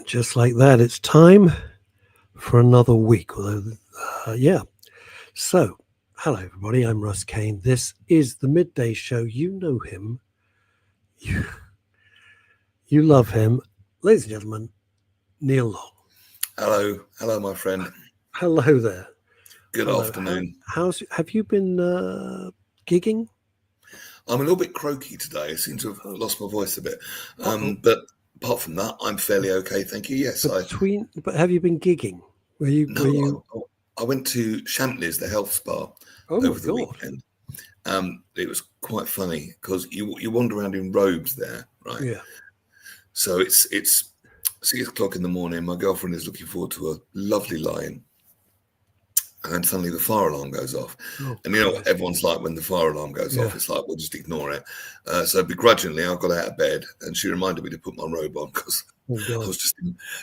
Just like that, it's time for another week. Although, yeah. So, hello everybody. I'm Russ Kane. This is the Midday Show. You know him. You love him, ladies and gentlemen. Neil Long. Hello, my friend. Hello there. Good afternoon. Have you been gigging? I'm a little bit croaky today. I seem to have lost my voice a bit. But apart from that, I'm fairly okay. Thank you. Yes, But have you been gigging? I went to Champneys, the health spa, over the weekend. It was quite funny because you wander around in robes there, right? Yeah. So it's 6 o'clock in the morning. My girlfriend is looking forward to a lovely lie-in. And suddenly the fire alarm goes off. And you know what everyone's like when the fire alarm goes off? It's like, we'll just ignore it. So begrudgingly, I got out of bed and she reminded me to put my robe on because I was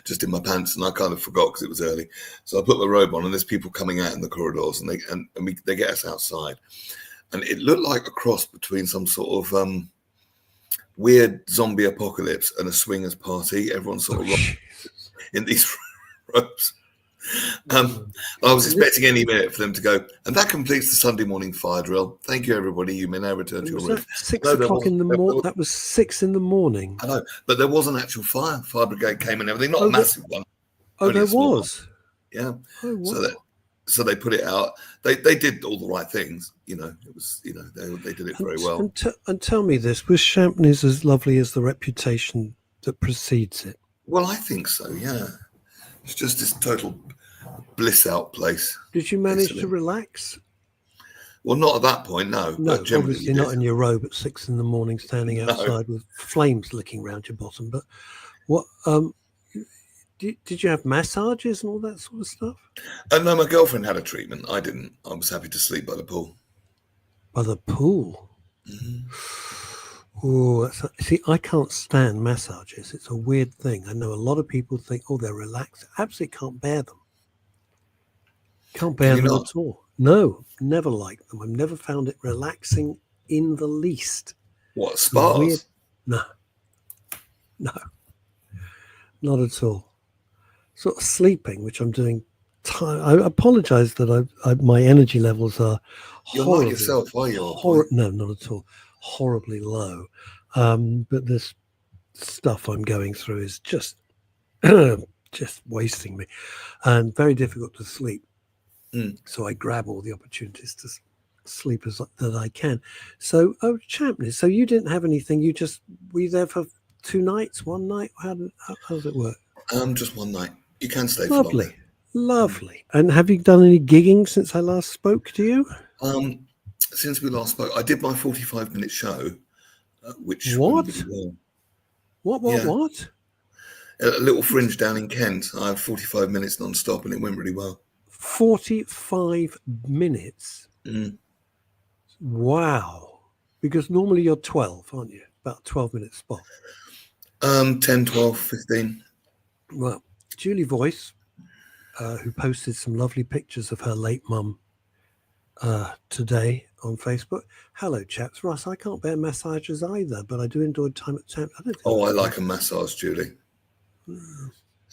just in my pants and I kind of forgot because it was early. So I put my robe on and there's people coming out in the corridors and they get us outside. And it looked like a cross between some sort of weird zombie apocalypse and a swingers party. Everyone's sort of in these robes. I was expecting any minute for them to go, and that completes the Sunday morning fire drill. Thank you, everybody. You may now return to your room. 6 o'clock in the morning. That was 6 in the morning. I know, but there was an actual fire. Fire brigade came and everything. Not a massive one. There was. Yeah. Oh, wow. So they put it out. They did all the right things. You know, it was. You know, they did it very well. And tell me this: was Champneys as lovely as the reputation that precedes it? Well, I think so. Yeah. It's just this total bliss out place. Did you manage to relax? Well, not at that point, no. No, obviously not in your robe at 6 in the morning, standing outside with flames licking around your bottom. But what? Did you have massages and all that sort of stuff? No, my girlfriend had a treatment. I didn't. I was happy to sleep by the pool. By the pool? Mm-hmm. Oh, see, I can't stand massages. It's a weird thing. I know a lot of people think, they're relaxed. Absolutely can't bear them. Can't bear them at all. No, never liked them. I've never found it relaxing in the least. What, spas? No, not at all. Sort of sleeping, which I'm doing. I apologize that my energy levels are horrible. You're not yourself, are you? No, not at all. Horribly low. But this stuff I'm going through is just wasting me and very difficult to sleep. So I grab all the opportunities to sleep that I can. So, Champneys, so you didn't have anything. Were you there for 2 nights, 1 night? How does it work? Just 1 night. You can stay for longer. Lovely. And have you done any gigging since I last spoke to you? Since we last spoke, I did my 45-minute show, which what? Really well. What? A little fringe down in Kent. I had 45 minutes non-stop, and it went really well. 45 minutes? Wow. Because normally you're 12, aren't you? About 12-minute spot. 10, 12, 15. Well, Julie Voice, who posted some lovely pictures of her late mum today on Facebook. Hello, chaps. Russ, I can't bear massages either, but I do enjoy time at Champ. I like a massage, Julie.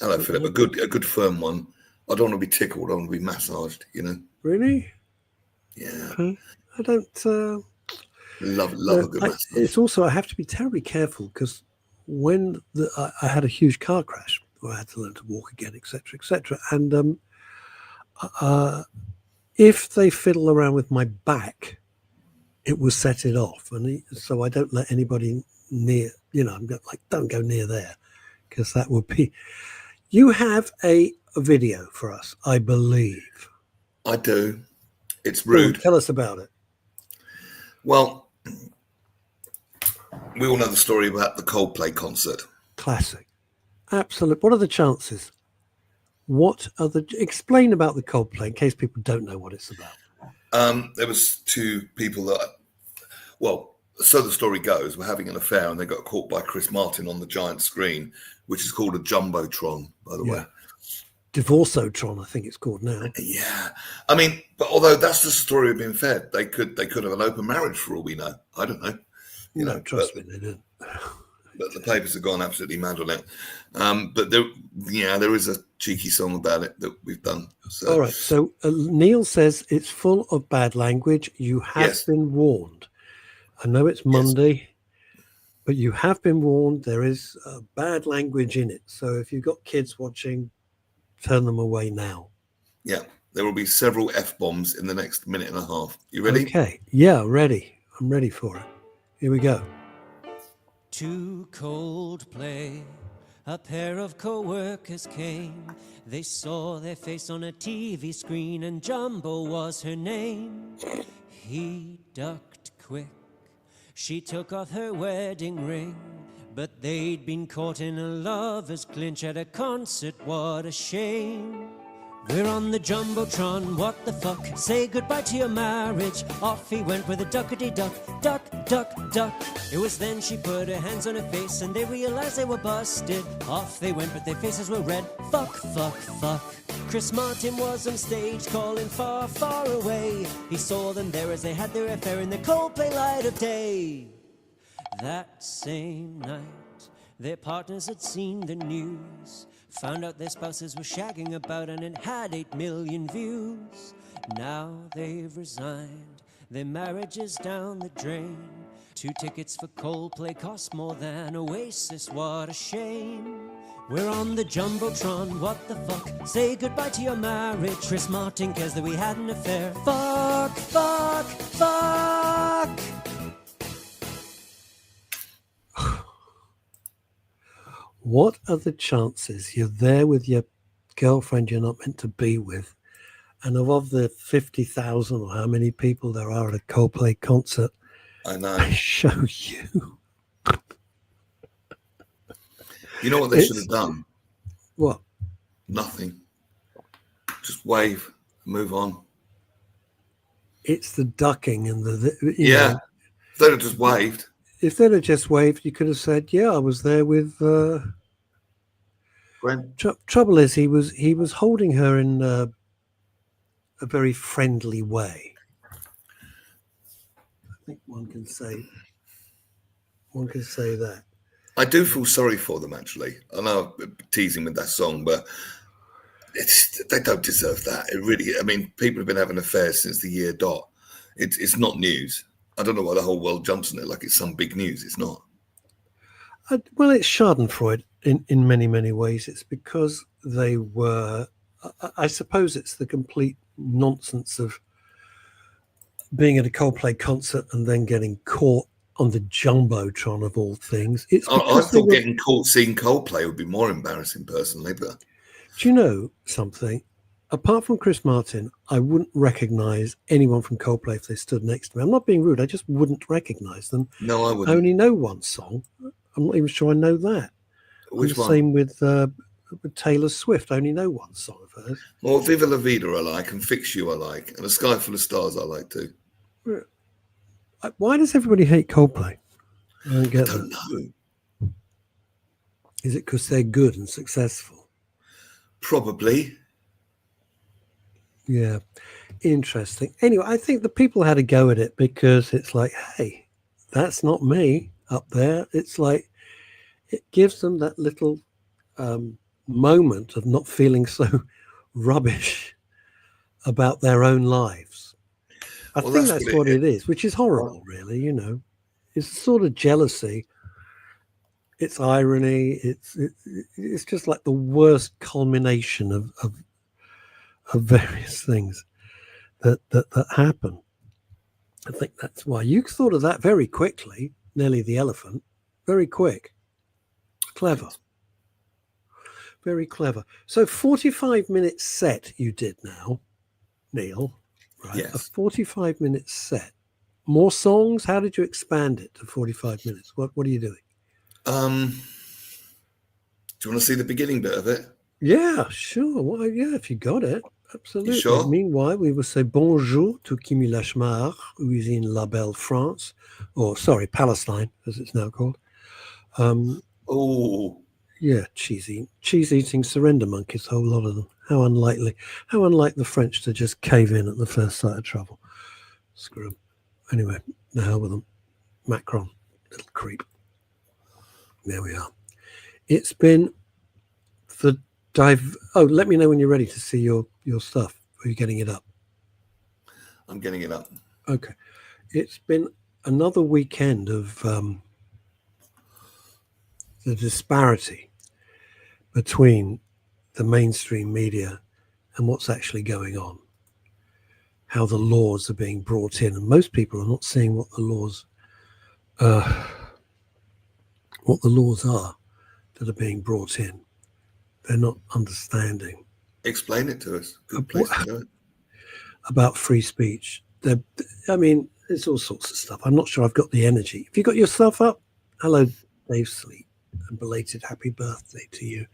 Hello, Philip. A good firm one. I don't want to be tickled. I want to be massaged, you know. Really? Yeah. Okay. I don't... love a good massage. It's also, I have to be terribly careful because when I had a huge car crash where I had to learn to walk again, etc. And if they fiddle around with my back, it will set it off. And so I don't let anybody near, I'm like, don't go near there because that would be... You have a video for us, I believe. I do. It's rude. Tell us about it. Well, we all know the story about the Coldplay concert. Classic. Absolute. What are the chances? Explain about the Coldplay in case people don't know what it's about. There was 2 people that, so the story goes, were having an affair and they got caught by Chris Martin on the giant screen, which is called a Jumbotron, by the way. Divorceotron, I think it's called now. Yeah. I mean, but although that's the story we've been fed, they could have an open marriage for all we know. I don't know. Trust me, they didn't. But the papers have gone absolutely mad on it. But there is a cheeky song about it that we've done. So. All right. So Neil says it's full of bad language. You have been warned. I know it's Monday, but you have been warned. There is bad language in it. So if you've got kids watching, turn them away now. Yeah. There will be several F-bombs in the next minute and a half. You ready? Okay. Yeah, ready. I'm ready for it. Here we go. To Coldplay, a pair of co-workers came. They saw their face on a TV screen and Jumbo was her name. He ducked quick. She took off her wedding ring. But they'd been caught in a lover's clinch at a concert. What a shame. We're on the Jumbotron, what the fuck? Say goodbye to your marriage. Off he went with a duckety-duck, duck, duck, duck. It was then she put her hands on her face and they realized they were busted. Off they went but their faces were red. Fuck, fuck, fuck. Chris Martin was on stage calling far, far away. He saw them there as they had their affair in the Coldplay light of day. That same night, their partners had seen the news. Found out their spouses were shagging about and it had 8 million views. Now they've resigned, their marriage is down the drain. 2 tickets for Coldplay cost more than Oasis, what a shame. We're on the Jumbotron, what the fuck? Say goodbye to your marriage. Chris Martin cares that we had an affair. Fuck, fuck, fuck. What are the chances you're there with your girlfriend you're not meant to be with, and of the 50,000 or how many people there are at a Coldplay concert, I know. I show you. You know what they should have done? What? Nothing. Just wave, move on. It's the ducking and the you know, if they'd have just waved. If they'd have just waved, you could have said, "Yeah, I was there with." Trouble is, he was holding her in a very friendly way. I think one can say that. I do feel sorry for them, actually. I know I'm teasing with that song, but they don't deserve that. It really. I mean, people have been having affairs since the year dot. It's not news. I don't know why the whole world jumps on it like it's some big news. It's not. Well, it's Schadenfreude in many, many ways. It's because they were, I suppose it's the complete nonsense of being at a Coldplay concert and then getting caught on the Jumbotron of all things. I thought getting caught seeing Coldplay would be more embarrassing personally, but... Do you know something? Apart from Chris Martin, I wouldn't recognize anyone from Coldplay if they stood next to me. I'm not being rude. I just wouldn't recognize them. No, I wouldn't. I only know one song. I'm not even sure I know that. Which one? Same with Taylor Swift. I only know one song of hers. Well, Viva La Vida I like, and Fix You I like, and A Sky Full of Stars I like too. Why does everybody hate Coldplay? I don't get I don't know. Is it because they're good and successful? Probably. Yeah, interesting. Anyway, I think the people had a go at it because it's like, hey, that's not me up there. It's like, it gives them that little moment of not feeling so rubbish about their own lives. I think that's what it is, which is horrible, really, you know. It's sort of jealousy. It's irony. It's just like the worst culmination of various things that happen. I think that's why you thought of that very quickly. Nelly the Elephant, very quick, clever, very clever. So 45-minute set you did now, Neil, right? Yes. A 45-minute set. More songs? How did you expand it to 45 minutes? What are you doing? Do you want to see the beginning bit of it? Yeah, sure. Well, yeah, if you got it. Absolutely. You sure? Meanwhile, we will say bonjour to Kimi Lachmar, who is in La Belle France, or sorry, Palestine, as it's now called. Oh, yeah, cheese-eating surrender monkeys, a whole lot of them. How unlikely. How unlike the French to just cave in at the first sight of trouble. Screw them. Anyway, the hell with them. Macron, little creep. There we are. It's been the dive. Oh, let me know when you're ready to see your stuff. Are you getting it up? I'm getting it up. Okay. It's been another weekend of the disparity between the mainstream media and what's actually going on. How the laws are being brought in, and most people are not seeing what the laws are that are being brought in. They're not understanding. Explain it to us. Good place to do it. About free speech. There's all sorts of stuff. I'm not sure I've got the energy. Have you got your stuff up? Hello, Dave Sleep, and belated happy birthday to you.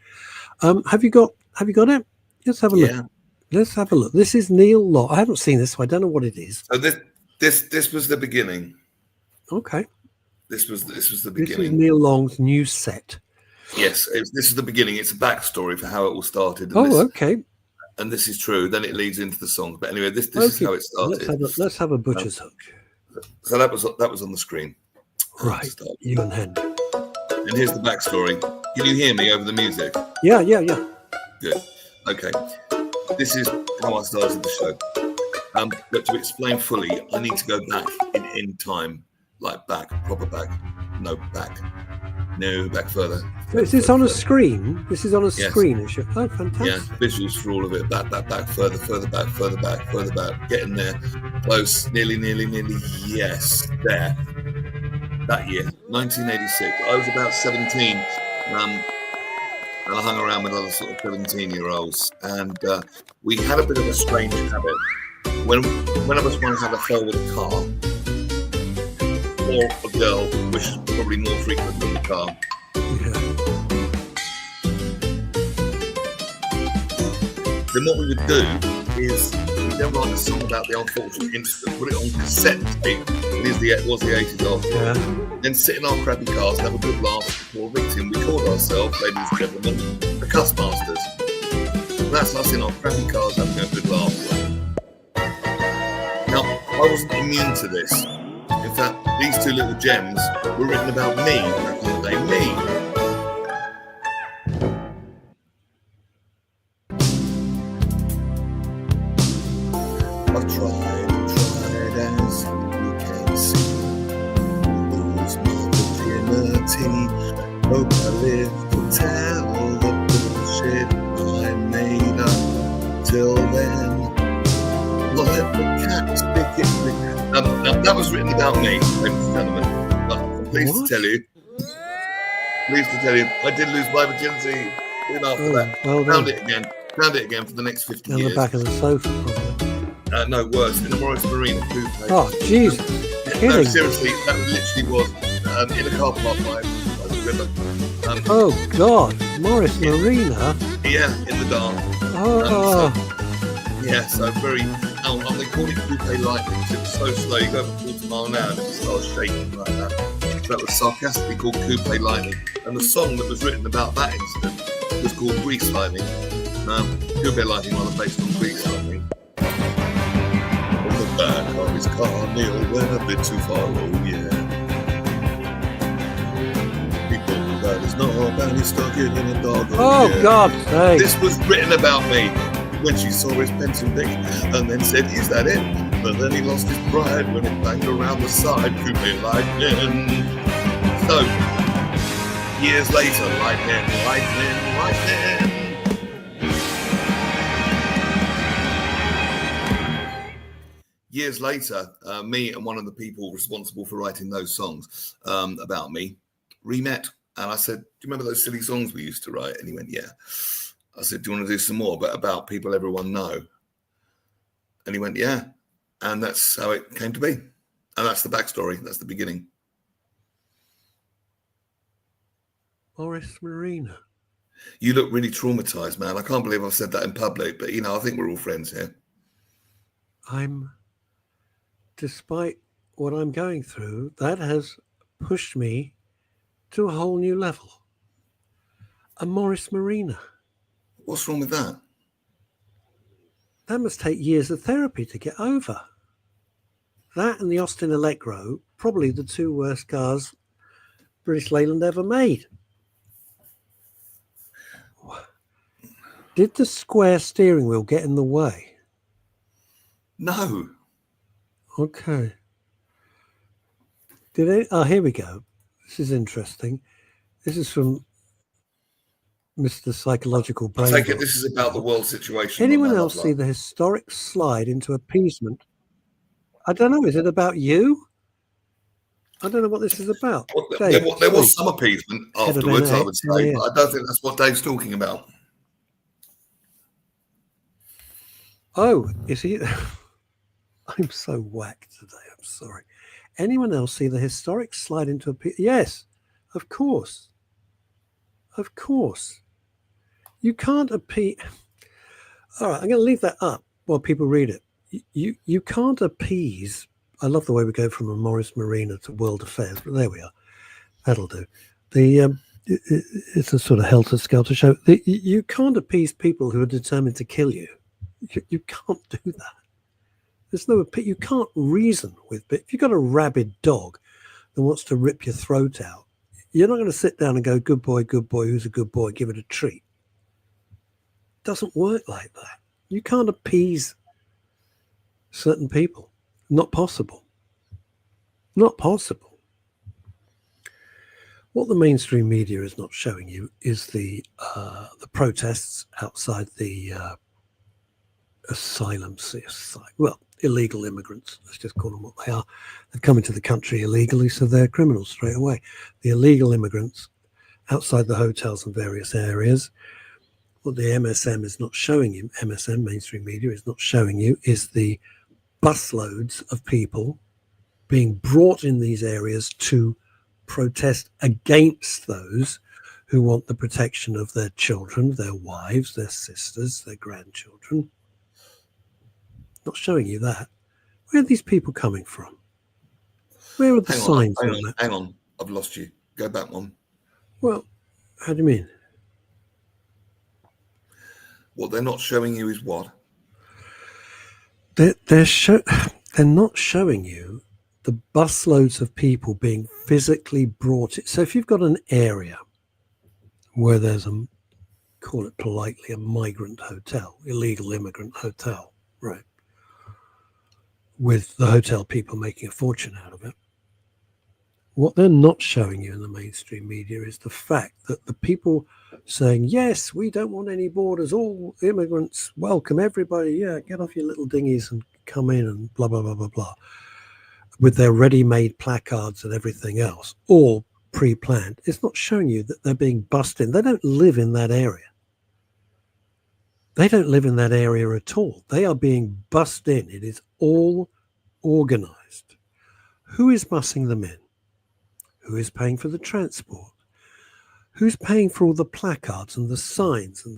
Have you got it? Let's have a look. Let's have a look. This is Neil Long. I haven't seen this, so I don't know what it is. So this was the beginning. Okay. This was the beginning. This is Neil Long's new set. Yes, this is the beginning. It's a backstory for how it all started. And okay. And this is true. Then it leads into the songs. But anyway, this is how it started. Let's have a butcher's hook. So that was on the screen. Right. You and Hen. And here's the backstory. Can you hear me over the music? Yeah. Good. Okay. This is how I started the show. But to explain fully, I need to go back in time. Like back, proper back. No, back further. So is this on a screen? This is on a screen. Oh, fantastic. Yeah, visuals for all of it. Back, further back. Getting there. Close, nearly. Yes, there. That year, 1986. I was about 17. And I hung around with other sort of 17-year-olds. And we had a bit of a strange habit. When of us one had a affair with a car, or a girl, which is probably more frequent than the car. Yeah. Then what we would do is we'd then write a song about the unfortunate incident, put it on cassette tape. It was the 80s after. Yeah. Then sit in our crappy cars and have a good laugh before a victim. We called ourselves, ladies and gentlemen, the Cuss Masters. And that's us in our crappy cars having a good laugh. Now, I wasn't immune to this. In fact, these two little gems were written about me back in the day. Me. I've tried as you can see. Lose my virginity. Hope I live to tell the bullshit I made up. Till then, I'll let the cat stick it with. That was written about me, ladies and gentlemen. I'm pleased to tell you, I did lose my virginity. Even after that, well found it again for the next 50 years. On the back of the sofa, probably. No, worse, in a Morris Marina coupe. Oh, Jesus! No, seriously, that literally was in a car park by the river. Oh God, Morris Marina. Yeah, in the dark. So very. They call it coupe lightning because it was so slow. You go over 40 miles an hour and it starts shaking like that. So that was sarcastically called coupe lightning. And the song that was written about that incident was called Grease Lightning. Coupe lightning rather based on Grease Lightning. On the back of his car, Neil went a bit too far. Oh yeah. He pulled out his knob and he stuck it in a dog. Oh yeah. God's sake! This was written about me. When she saw his pencil dick and then said, is that it? But then he lost his pride when it banged around the side, coupe lightning. So, years later, lightning. Years later, me and one of the people responsible for writing those songs about me re-met. And I said, do you remember those silly songs we used to write? And he went, yeah. I said, do you want to do some more, but about people everyone know? And he went, yeah. And that's how it came to be. And that's the backstory. That's the beginning. Morris Marina. You look really traumatized, man. I can't believe I've said that in public, but, I think we're all friends here. Despite what I'm going through, that has pushed me to a whole new level. A Morris Marina. What's wrong with that? That must take years of therapy to get over. That and the Austin Allegro, probably the two worst cars British Leyland ever made. Did the square steering wheel get in the way? No. Okay. Did it? Oh, here we go. This is interesting. This is from Mr. Psychological I Brain. take it this is about the world situation. Anyone else see the historic slide into appeasement? I don't know. Is it about you? I don't know what this is about. Well, Dave, there was some appeasement afterwards, I would say, but I don't think that's what Dave's talking about. Oh, is he? I'm so whacked today. I'm sorry. Anyone else see the historic slide into appeasement? Yes, of course. Of course. You can't appease. All right, I'm going to leave that up while people read it. You can't appease. I love the way we go from a Morris Marina to World Affairs, but there we are. That'll do. It's a sort of helter-skelter show. You can't appease people who are determined to kill you. You can't do that. There's no. You can't reason with. But if you've got a rabid dog that wants to rip your throat out, you're not going to sit down and go, good boy, who's a good boy, give it a treat. It doesn't work like that. You can't appease certain people. Not possible. Not possible. What the mainstream media is not showing you is the protests outside the asylum, well, illegal immigrants. Let's just call them what they are. They've come into the country illegally, so they're criminals straight away. The illegal immigrants outside the hotels and various areas. What the MSM is not showing you, MSM, mainstream media, is not showing you, is the busloads of people being brought in these areas to protest against those who want the protection of their children, their wives, their sisters, their grandchildren. Not showing you that. Where are these people coming from? Where are the signs on that? Hang on, I've lost you. Go back one. Well, how do you mean? What they're not showing you is what? They're not showing you the busloads of people being physically brought in. So if you've got an area where there's call it politely, a migrant hotel, illegal immigrant hotel, right, with the hotel people making a fortune out of it, what they're not showing you in the mainstream media is the fact that the people saying, yes, we don't want any borders, all immigrants, welcome everybody, yeah, get off your little dinghies and come in and blah, blah, blah, blah, blah, with their ready-made placards and everything else, all pre-planned. It's not showing you that they're being bussed in. They don't live in that area. They don't live in that area at all. They are being bussed in. It is all organized. Who is bussing them in? Who is paying for the transport? Who's paying for all the placards and the signs and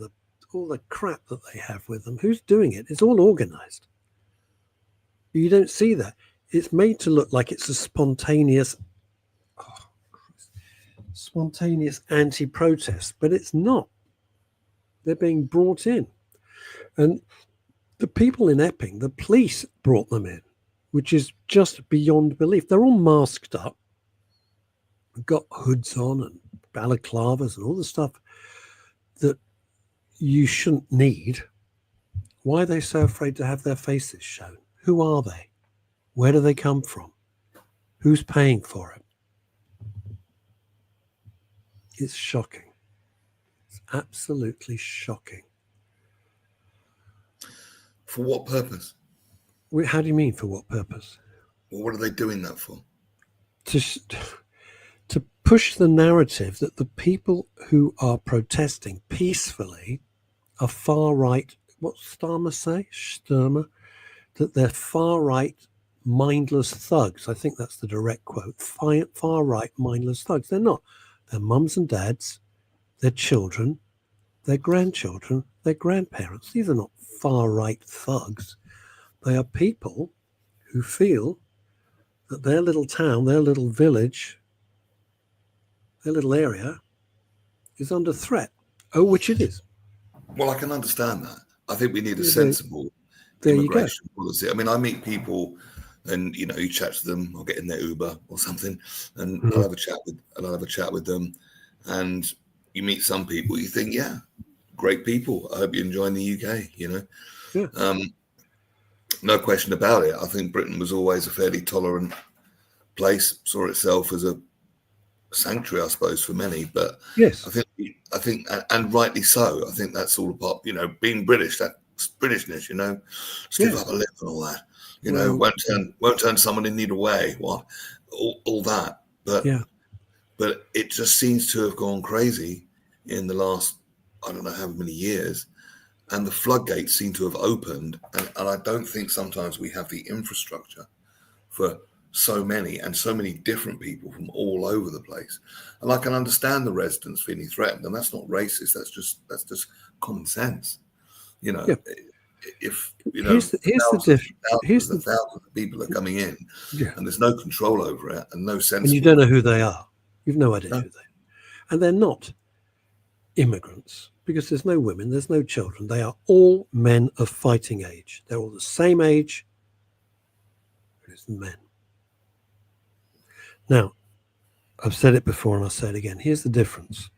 all the crap that they have with them? Who's doing it? It's all organized. You don't see that. It's made to look like it's a spontaneous anti-protest, but it's not. They're being brought in. And the people in Epping, the police brought them in, which is just beyond belief. They're all masked up, got hoods on and balaclavas and all the stuff that you shouldn't need. Why are they so afraid to have their faces shown? Who are they? Where do they come from? Who's paying for it? It's shocking. It's absolutely shocking. For what purpose? How do you mean, for what purpose? Well, what are they doing that for? To push the narrative that the people who are protesting peacefully are far right. What Starmer say? Sturmer? That they're far right, mindless thugs. I think that's the direct quote. Far right, mindless thugs. They're not. They're mums and dads, their children, their grandchildren, their grandparents. These are not far right thugs. They are people who feel that their little town, their little village, their little area is under threat. Oh, which it is. Well, I can understand that. I think we need a sensible immigration policy. I mean, I meet people and, you chat to them, I'll get in their Uber or something and I'll have a chat with them. And you meet some people, you think, yeah, great people. I hope you're enjoying the UK, you know. Yeah. No question about it. I think Britain was always a fairly tolerant place, saw itself as a sanctuary, I suppose, for many. But Yes. I think, and rightly so. I think that's all about, you know, being British, that Britishness, you know, just give up a lip and all that. You know, won't turn someone in need away. What, all that. But it just seems to have gone crazy in the last, I don't know how many years, and the floodgates seem to have opened. And I don't think sometimes we have the infrastructure for so many different people from all over the place. And I can understand the residents feeling threatened, and that's not racist. That's just common sense. You know, if you know thousands of people are coming in, and there's no control over it and no sense, and you don't know who they are. You've no idea who they are, and they're not immigrants because there's no women, there's no children. They are all men of fighting age. They're all the same age. It's men. Now, I've said it before and I'll say it again. Here's the difference.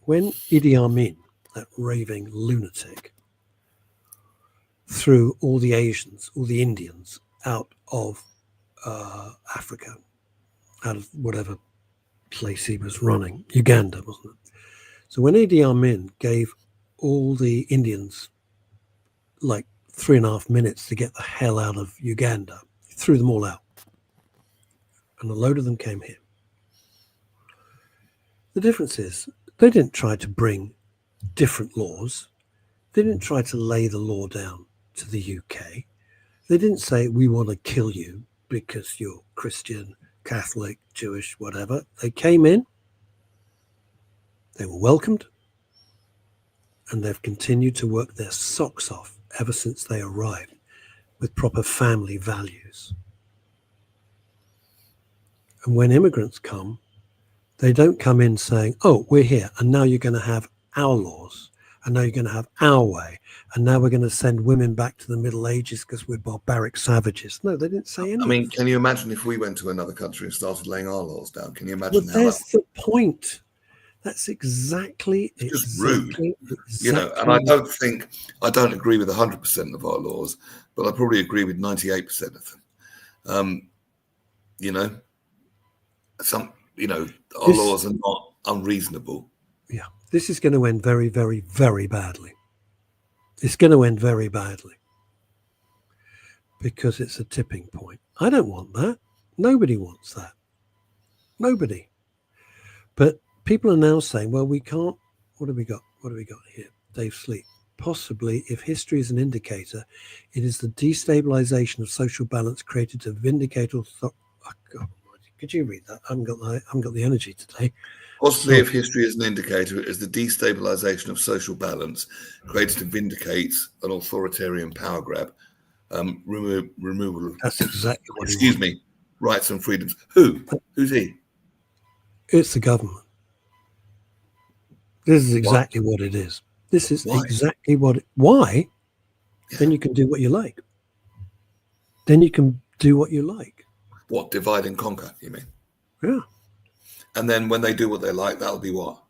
When Idi Amin, that raving lunatic, threw all the Asians, all the Indians out of Africa, out of whatever place he was running, Uganda, wasn't it? So when Idi Amin gave all the Indians like 3.5 minutes to get the hell out of Uganda, he threw them all out. And a load of them came here. The difference is they didn't try to bring different laws. They didn't try to lay the law down to the UK. They didn't say, we want to kill you because you're Christian, Catholic, Jewish, whatever. They came in, they were welcomed, and they've continued to work their socks off ever since they arrived with proper family values. And when immigrants come, they don't come in saying, oh, we're here, and now you're going to have our laws, and now you're going to have our way, and now we're going to send women back to the Middle Ages because we're barbaric savages. No, they didn't say anything. I mean, can you imagine if we went to another country and started laying our laws down? Can you imagine how that's the point. That's exactly just rude. You know, and I don't agree with 100% of our laws, but I probably agree with 98% of them. You know, our laws are not unreasonable. Yeah, this is going to end very, very, very badly. It's going to end very badly because it's a tipping point. I don't want that. Nobody wants that. Nobody. But people are now saying, well, we can't. What have we got? What have we got here? Dave Sleep. Possibly, if history is an indicator, it is the destabilization of social balance created to vindicate authority. Oh, God. Could you read that? I haven't got the energy today. Possibly, if history is an indicator, it is the destabilization of social balance created to vindicate an authoritarian power grab. Removal of that's exactly what rights and freedoms. Who's he? It's the government. This is exactly what it is. This is exactly what. Why? Yeah. Then you can do what you like. What, divide and conquer, you mean? Yeah. And then when they do what they like, that'll be what?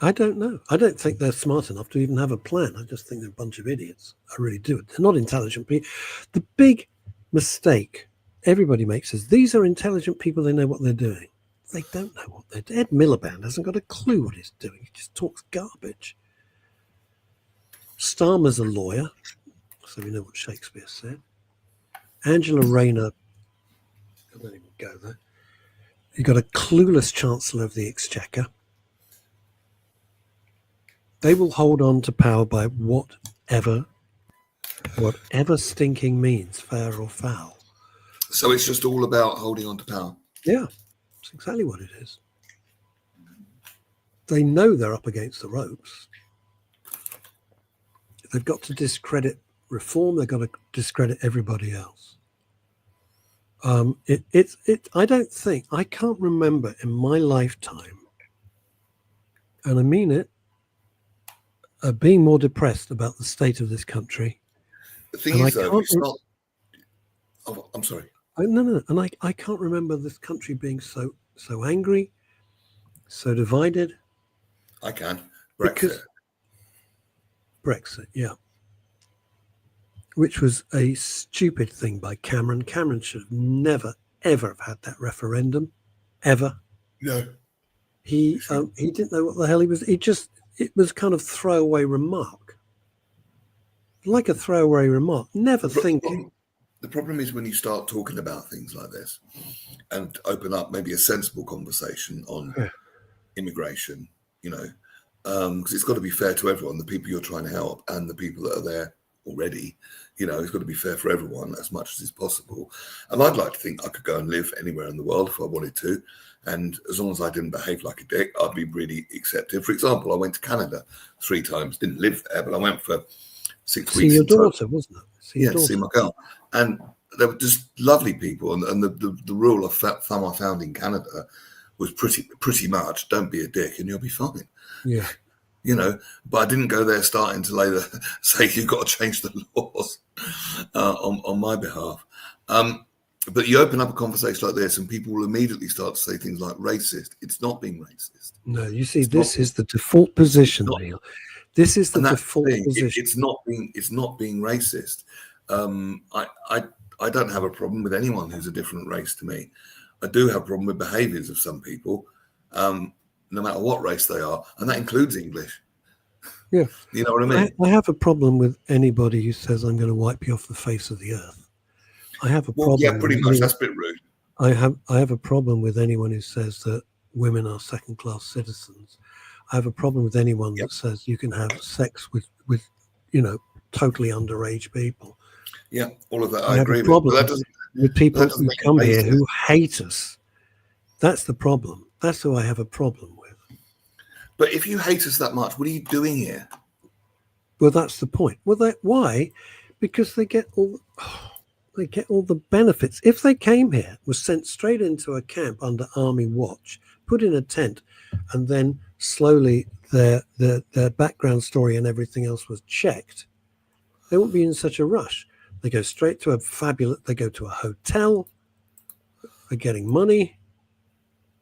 I don't know. I don't think they're smart enough to even have a plan. I just think they're a bunch of idiots. I really do. They're not intelligent people. The big mistake everybody makes is these are intelligent people. They know what they're doing. They don't know what they're doing. Ed Miliband hasn't got a clue what he's doing. He just talks garbage. Starmer's a lawyer, so we know what Shakespeare said. Angela Rayner, I don't even go there. You've got a clueless Chancellor of the Exchequer. They will hold on to power by whatever stinking means, fair or foul. So it's just all about holding on to power. Yeah, that's exactly what it is. They know they're up against the ropes. They've got to discredit reform. They've got to discredit everybody else. I can't remember in my lifetime, and I mean it, being more depressed about the state of this country. The thing is, though, it's not. Oh, I'm sorry. No. And I can't remember this country being so angry, so divided. I can. Brexit. Brexit, yeah. Which was a stupid thing by Cameron. Cameron should have never, ever have had that referendum, ever. No. He didn't know what the hell he was. It was kind of throwaway remark. Like a throwaway remark. Never thinking. The problem is when you start talking about things like this and open up maybe a sensible conversation on immigration, because it's got to be fair to everyone, the people you're trying to help and the people that are there already. It's got to be fair for everyone as much as is possible. And I'd like to think I could go and live anywhere in the world if I wanted to. And as long as I didn't behave like a dick, I'd be really accepted. For example, I went to Canada 3 times, didn't live there, but I went for 6 weeks. See your daughter, wasn't it? See my girl. And they were just lovely people. And the rule of thumb I found in Canada was pretty much, don't be a dick and you'll be fine. Yeah. But I didn't go there starting to say you've got to change the laws on my behalf. But you open up a conversation like this and people will immediately start to say things like racist. It's not being racist. No, you see, this is the default position, Neil. This is the default position. It's not being racist. I don't have a problem with anyone who's a different race to me. I do have a problem with behaviours of some people, no matter what race they are, and that includes English. Yeah. You know what I mean? I have a problem with anybody who says, I'm going to wipe you off the face of the earth. I have a problem. Yeah, pretty much. That's a bit rude. I have a problem with anyone who says that women are second-class citizens. I have a problem with anyone that says you can have sex with totally underage people. Yeah, all of that I agree have a problem with people who come here who hate us. That's the problem. That's who I have a problem with. But if you hate us that much, what are you doing here? Well, that's the point. Well, why? Because they get all the benefits. If they came here, was sent straight into a camp under army watch, put in a tent, and then slowly their background story and everything else was checked, they wouldn't be in such a rush. They go straight to they go to a hotel, they're getting money.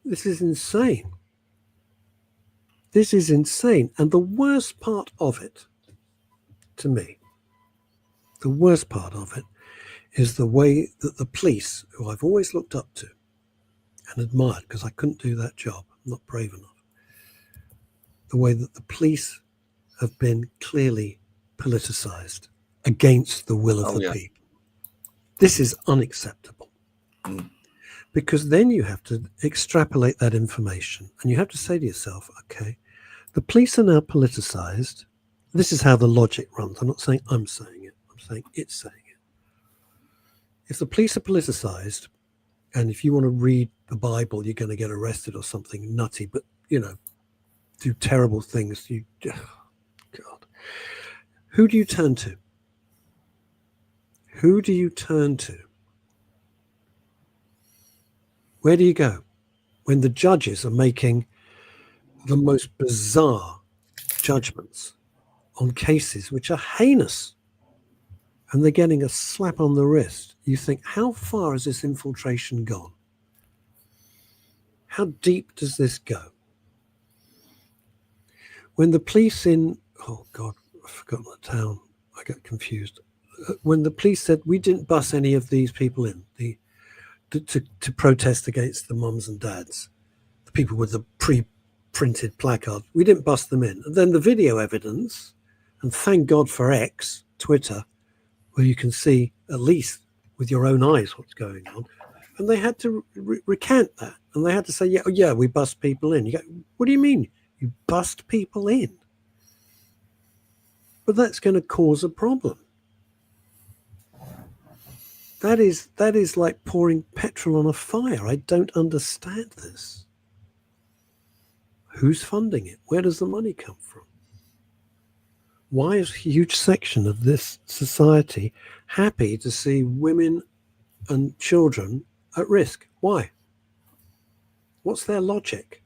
This is insane. This is insane. And the worst part of it, to me, the worst part of it is the way that the police, who I've always looked up to and admired, because I couldn't do that job, I'm not brave enough, the way that the police have been clearly politicized against the will of the people. This is unacceptable. Because then you have to extrapolate that information and you have to say to yourself, okay, the police are now politicized. This is how the logic runs. I'm not saying I'm saying it. I'm saying it's saying it. If the police are politicized, and if you want to read the Bible, you're going to get arrested or something nutty, but, do terrible things. God. Who do you turn to? Who do you turn to? Where do you go when the judges are making the most bizarre judgments on cases which are heinous and they're getting a slap on the wrist? You think, how far has this infiltration gone? How deep does this go? When the police I've forgotten the town, I got confused. When the police said, we didn't bus any of these people in to protest against the mums and dads, the people with the pre-printed placards, we didn't bust them in. And then the video evidence, and thank God for X, Twitter, where you can see at least with your own eyes what's going on. And they had to recant that. And they had to say, yeah, we bust people in. You go, what do you mean you bust people in? But that's going to cause a problem. That is like pouring petrol on a fire. I don't understand this. Who's funding it? Where does the money come from? Why is a huge section of this society happy to see women and children at risk? Why? What's their logic?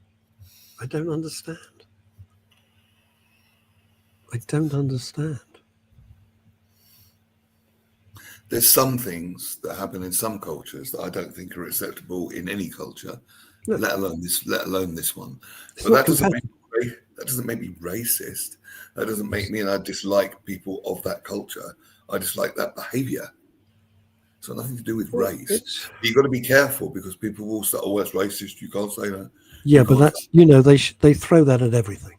I don't understand. I don't understand. There's some things that happen in some cultures that I don't think are acceptable in any culture, let alone this one. But that That doesn't make me racist. That doesn't make me, and I dislike people of that culture. I dislike that behavior. It's got nothing to do with race. You've got to be careful because people will say, "Oh, that's racist. You can't say that." Yeah, but that's, you know, they throw that at everything.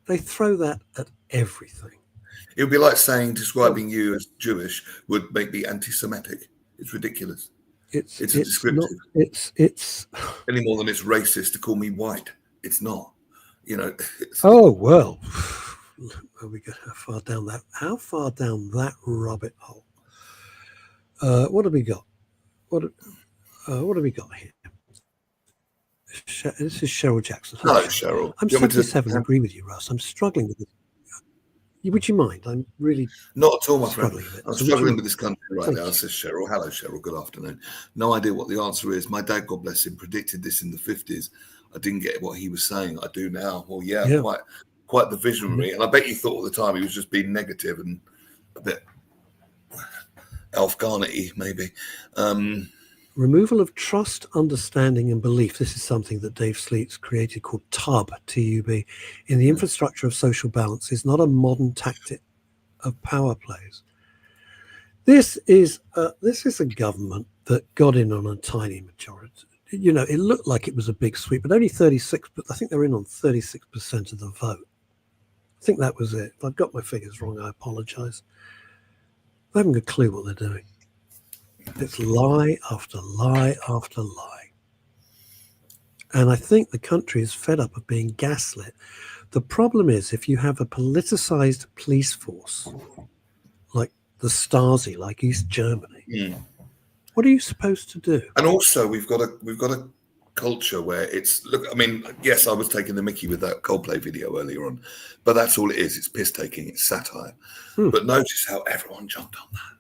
They throw that at everything. It would be like saying describing you as Jewish would make me anti-Semitic. It's ridiculous. It's a descriptive. It's any more than it's racist to call me white. It's not. You know. Oh well. We go how far down that rabbit hole? What have we got? What have we got here? This is Cheryl Jackson. Hello, Cheryl. I'm 77. I agree with you, Russ. I'm struggling with it. Would you mind? I'm really not at all, my friend. I'm So struggling with this country right now, says Cheryl. Hello, Cheryl. Good afternoon. No idea what the answer is. My dad, God bless him, predicted this in the 50s. I didn't get what he was saying. I do now. Well, yeah. Quite the visionary. Mm-hmm. And I bet you thought at the time he was just being negative and a bit Alf Garnett-y, maybe. Removal of trust, understanding, and belief. This is something that Dave Sleet's created called TUB, T-U-B, in the infrastructure of social balance is not a modern tactic of power plays. This is a government that got in on a tiny majority. You know, it looked like it was a big sweep, but only 36. But I think they're in on 36% of the vote. I think that was it. If I've got my figures wrong, I apologize. I haven't got a clue what they're doing. It's lie after lie after lie. And I think the country is fed up of being gaslit. The problem is if you have a politicized police force, like the Stasi, like East Germany, what are you supposed to do? And also we've got a culture where it's, look, I mean, yes, I was taking the mickey with that Coldplay video earlier on, but that's all it is. It's piss taking, it's satire. But notice how everyone jumped on that.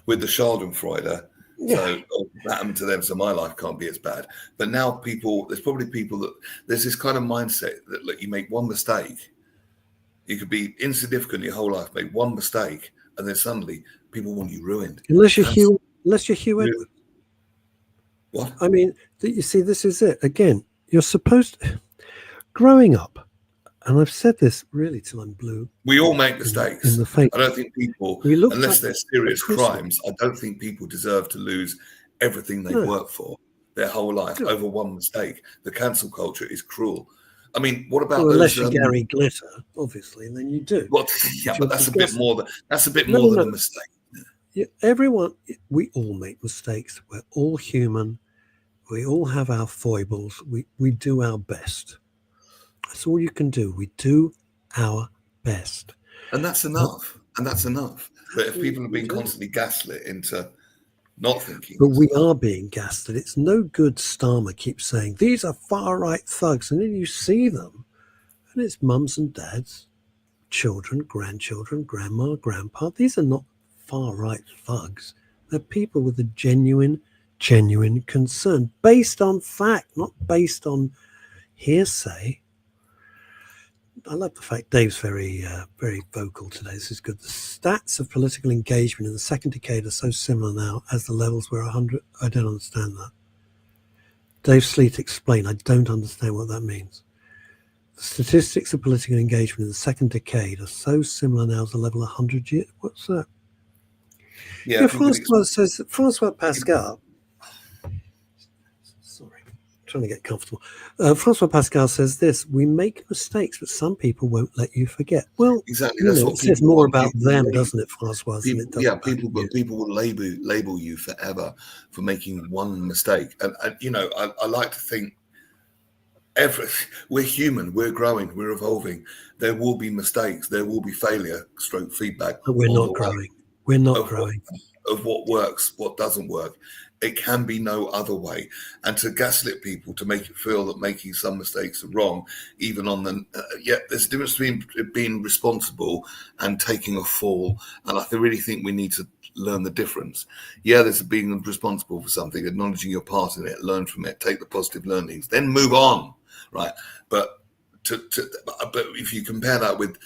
With the Schadenfreude, so that happened to them, so my life can't be as bad. But now there's probably people that, there's this kind of mindset that, look, you make one mistake, you could be insignificant your whole life, make one mistake, and then suddenly people want you ruined. Unless you're Hugh Edwards. What? I mean, you see, this is it. Again, you're supposed to, growing up, and I've said this really till I'm blue. We all make mistakes. In the face. I don't think people, unless they're serious crimes, I don't think people deserve to lose everything they've worked for their whole life over one mistake. The cancel culture is cruel. I mean, what about those? Unless you're Gary Glitter, obviously, and then you do. Well, yeah, but that's a bit more than a mistake. Yeah, everyone, we all make mistakes. We're all human. We all have our foibles. We do our best. That's all you can do. We do our best. And that's enough. But if people have been constantly gaslit into not thinking. But we are being gaslit. It's no good Starmer keeps saying, these are far-right thugs. And then you see them, and it's mums and dads, children, grandchildren, grandma, grandpa. These are not far-right thugs. They're people with a genuine concern, based on fact, not based on hearsay. I love the fact Dave's very vocal today. This is good. The stats of political engagement in the second decade are so similar now as the levels were 100. I don't understand that. Dave Sleet explained. I don't understand what that means. The statistics of political engagement in the second decade are so similar now as the level 100 years. What's that? Yeah, Francois Pascal. Trying to get comfortable. Francois Pascal says this: we make mistakes, but some people won't let you forget. Well, exactly. That's what it says more about them, doesn't it, Francois? People will label you forever for making one mistake. And you know, I like to think we're human, we're growing, we're evolving. There will be mistakes, there will be failure, feedback. But we're not growing. We're not growing. Of what works, what doesn't work. It can be no other way. And to gaslit people, to make it feel that making some mistakes are wrong, even on the, there's a difference between being responsible and taking a fall. And I really think we need to learn the difference. Yeah, there's being responsible for something, acknowledging your part in it, learn from it, take the positive learnings, then move on, right? But but if you compare that with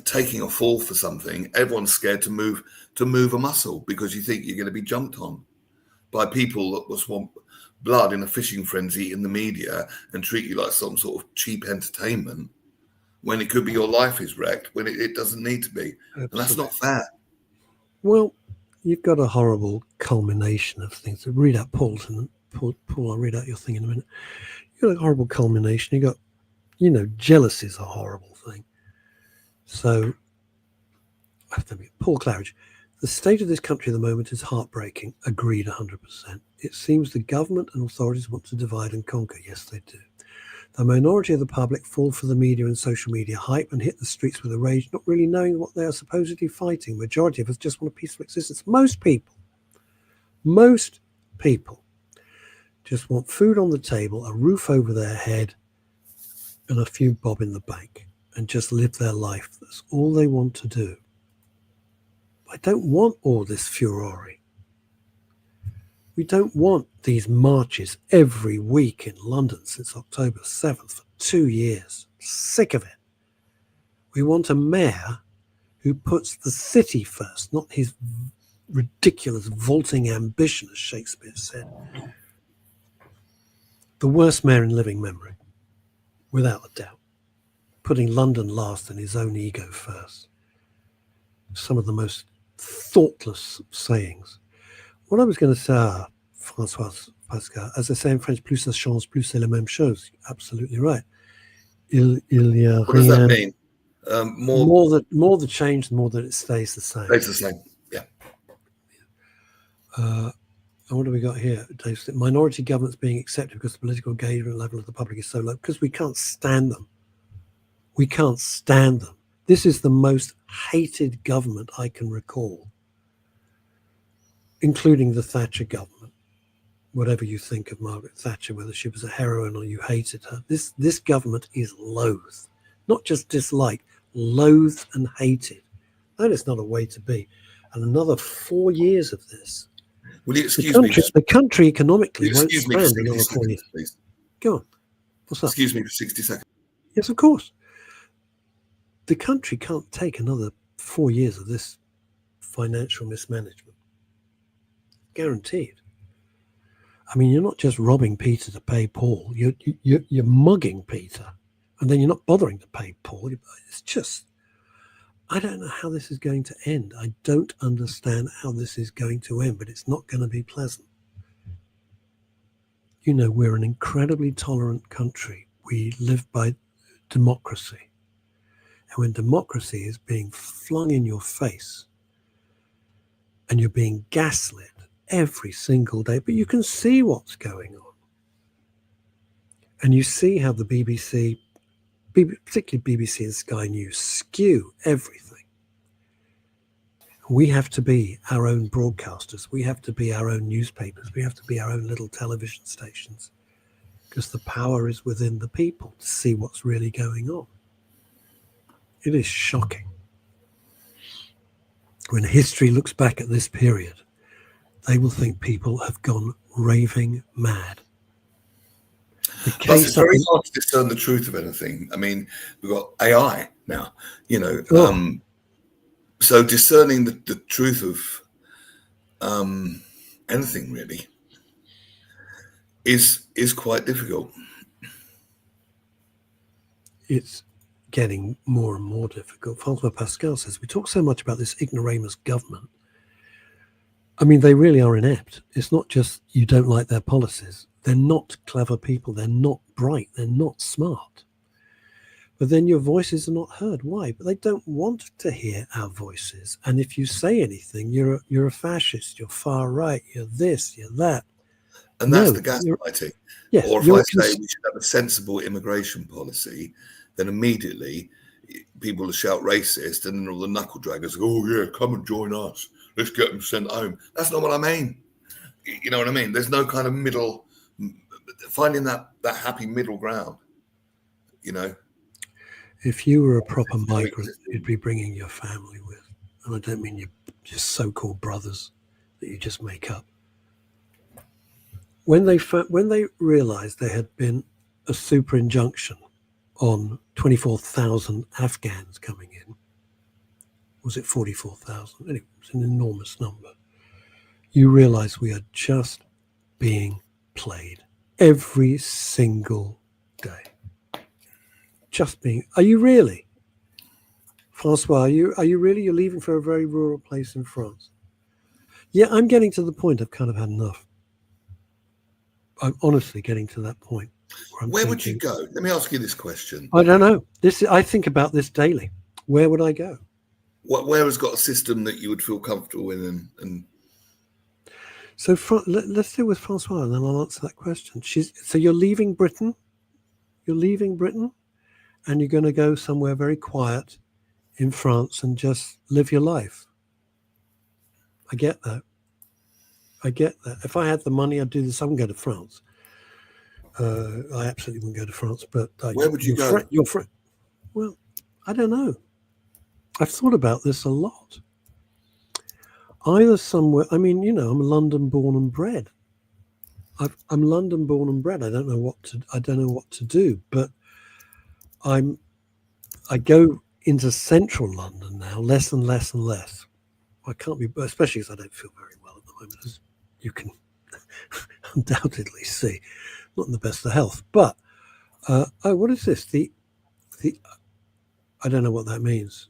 taking a fall for something, everyone's scared to move a muscle because you think you're going to be jumped on by people that just want blood in a fishing frenzy in the media and treat you like some sort of cheap entertainment. when it could be your life is wrecked, when it doesn't need to be. Absolutely. And that's not fair. Well, you've got a horrible culmination of things. So read out Paul, I'll read out your thing in a minute. You've got a horrible culmination. You've got, jealousy is a horrible thing. So, Paul Claridge, the state of this country at the moment is heartbreaking. Agreed 100%. It seems the government and authorities want to divide and conquer. Yes, they do. The minority of the public fall for the media and social media hype and hit the streets with a rage, not really knowing what they are supposedly fighting. Majority of us just want a peaceful existence. Most people just want food on the table, a roof over their head, and a few bob in the bank, and just live their life. That's all they want to do. I don't want all this furore. We don't want these marches every week in London since October 7th for 2 years. Sick of it. We want a mayor who puts the city first, not his ridiculous vaulting ambition, as Shakespeare said. The worst mayor in living memory, without a doubt. Putting London last and his own ego first. Some of the most thoughtless sayings. What I was going to say, François Pascal, as I say in French, plus ça change, plus c'est la même chose. Absolutely right. Il y a what does that mean? More the change, the more that it stays the same. Stays the same, yeah. And what do we got here? Dave said, minority governments being accepted because the political engagement level of the public is so low, because we can't stand them. We can't stand them. This is the most hated government I can recall, including the Thatcher government. Whatever you think of Margaret Thatcher, whether she was a heroine or you hated her, this government is loathed, not just disliked, loathed and hated. That is not a way to be. And another 4 years of this. Will you excuse me? The country economically won't excuse me for stand 60 another 4 years. seconds, please. Go on. What's up? Excuse me for 60 seconds. Yes, of course. The country can't take another 4 years of this financial mismanagement. Guaranteed. I mean, you're not just robbing Peter to pay Paul. You're mugging Peter, and then you're not bothering to pay Paul. It's just, I don't know how this is going to end. I don't understand how this is going to end, but it's not going to be pleasant. We're an incredibly tolerant country. We live by democracy. And when democracy is being flung in your face and you're being gaslit every single day, but you can see what's going on. And you see how the BBC, particularly BBC and Sky News, skew everything. We have to be our own broadcasters. We have to be our own newspapers. We have to be our own little television stations, because the power is within the people to see what's really going on. It is shocking. When history looks back at this period, they will think people have gone raving mad. It's very hard to discern the truth of anything. I mean, we've got AI now, so discerning the truth of anything really is quite difficult. It's getting more and more difficult. François Pascal says, we talk so much about this ignoramus government. I mean, they really are inept. It's not just you don't like their policies. They're not clever people. They're not bright. They're not smart. But then your voices are not heard. Why? But they don't want to hear our voices. And if you say anything, you're a fascist. You're far right. You're this. You're that. And that's the gaslighting. Yes, or if I say we should have a sensible immigration policy, then immediately people will shout racist, and then all the knuckle draggers go, oh yeah, come and join us. Let's get them sent home. That's not what I mean. You know what I mean? There's no kind of middle, finding that happy middle ground, If you were a proper migrant, you'd be bringing your family with. And I don't mean your so-called brothers that you just make up. When they realized there had been a super injunction on 24,000 Afghans coming in, was it 44,000? Anyway, it was an enormous number. You realize we are just being played every single day. just being. Are you really, Francois? Are you really? You're leaving for a very rural place in France. Yeah, I'm getting to the point. I've kind of had enough. I'm honestly getting to that point. Where would you go? Let me ask you this question. I don't know. I think about this daily. Where would I go? Where has got a system that you would feel comfortable in? And so let's deal with Francois, and then I'll answer that question. So you're leaving Britain. You're leaving Britain, and you're going to go somewhere very quiet in France and just live your life. I get that. If I had the money, I'd do this. I wouldn't go to France. I absolutely wouldn't go to France. But where would you go? Your friend. Well, I don't know. I've thought about this a lot. Either somewhere. I mean, I'm London born and bred. I'm London born and bred. I don't know what to do. But I go into central London now, less and less and less. I can't be, especially because I don't feel very well at the moment, as you can undoubtedly see. Not in the best of health. But what is this? The I don't know what that means.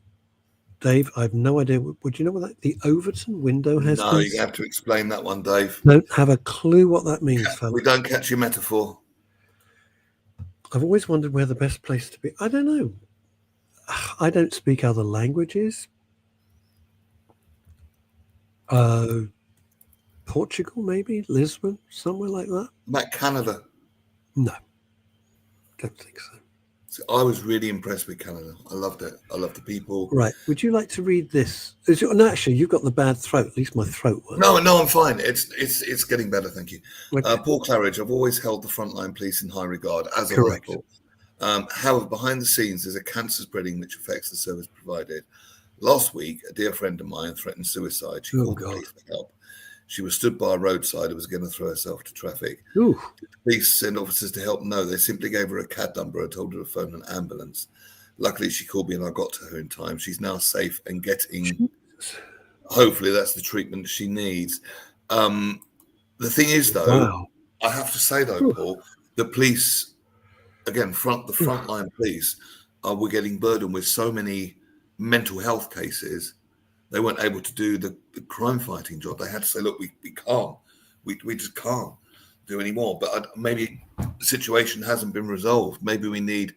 Dave, I have no idea. Would you know what the Overton window has? No, you have to explain that one, Dave. Don't have a clue what that means, fellas. We don't catch your metaphor. I've always wondered where the best place to be. I don't know. I don't speak other languages. Portugal, maybe Lisbon, somewhere like that. About Canada? No, don't think so. So I was really impressed with Canada. I loved it. I loved the people. Right. Would you like to read this? No, actually, you've got the bad throat. At least my throat works. No, I'm fine. It's getting better, thank you. Okay. Paul Claridge, I've always held the frontline police in high regard, as Correct. However, behind the scenes, there's a cancer spreading which affects the service provided. Last week, a dear friend of mine threatened suicide. She called the police for help. She was stood by a roadside and was going to throw herself to traffic. Ooh. The police sent officers to help. No, they simply gave her a CAD number and told her to phone an ambulance. Luckily, she called me and I got to her in time. She's now safe and getting, hopefully that's the treatment she needs. The thing is, though, wow. I have to say, though, Paul, the police, again, the frontline police, were getting burdened with so many mental health cases. They weren't able to do the crime fighting job. They had to say, look, we can't. We just can't do any more. But maybe the situation hasn't been resolved. Maybe we need